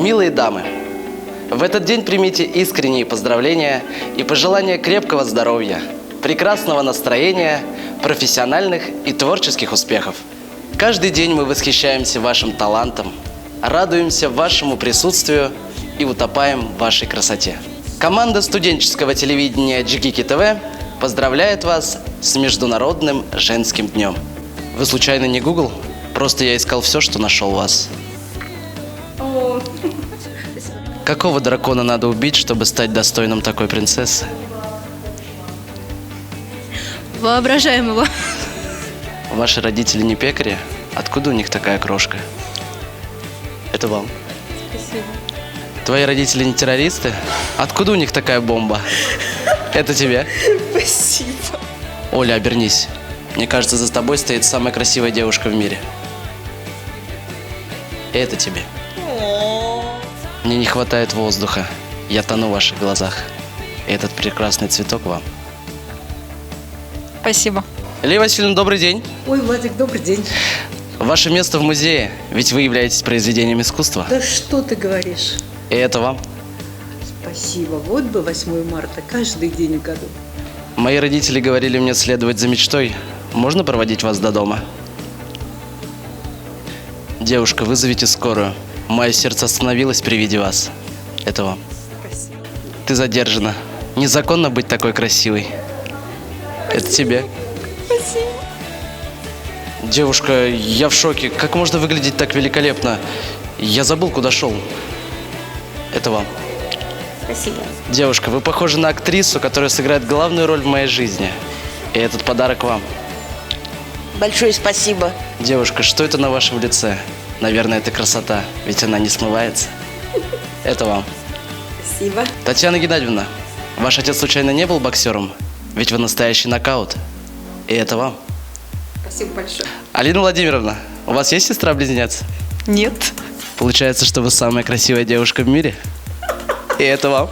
Милые дамы, в этот день примите искренние поздравления и пожелания крепкого здоровья, прекрасного настроения, профессиональных и творческих успехов. Каждый день мы восхищаемся вашим талантом, радуемся вашему присутствию и утопаем в вашей красоте. Команда студенческого телевидения Джигики ТВ поздравляет вас с Международным женским днем. Вы случайно не Google? Просто я искал все, что нашел вас. Какого дракона надо убить, чтобы стать достойным такой принцессы? Воображаемого. Ваши родители не пекари? Откуда у них такая крошка? Это вам. Спасибо. Твои родители не террористы? Откуда у них такая бомба? Это тебе. Спасибо. Оля, обернись. Мне кажется, за тобой стоит самая красивая девушка в мире. Это тебе. Мне не хватает воздуха. Я тону в ваших глазах. Этот прекрасный цветок вам. Спасибо. Лилия Васильевна, добрый день. Ой, Владик, добрый день. Ваше место в музее, ведь вы являетесь произведением искусства. Да что ты говоришь? И это вам. Спасибо. Вот бы 8 марта каждый день в году. Мои родители говорили мне следовать за мечтой. Можно проводить вас до дома? Девушка, вызовите скорую. Мое сердце остановилось при виде вас. Это вам. Спасибо. Ты задержана. Незаконно быть такой красивой. Это тебе. Спасибо. Девушка, я в шоке. Как можно выглядеть так великолепно? Я забыл, куда шел. Это вам. Спасибо. Девушка, вы похожи на актрису, которая сыграет главную роль в моей жизни. И этот подарок вам. Большое спасибо. Девушка, что это на вашем лице? Наверное, это красота, ведь она не смывается. Это вам. Спасибо. Татьяна Геннадьевна, ваш отец случайно не был боксером? Ведь вы настоящий нокаут. И это вам. Спасибо большое. Алина Владимировна, у вас есть сестра-близнец? Нет. Получается, что вы самая красивая девушка в мире? И это вам.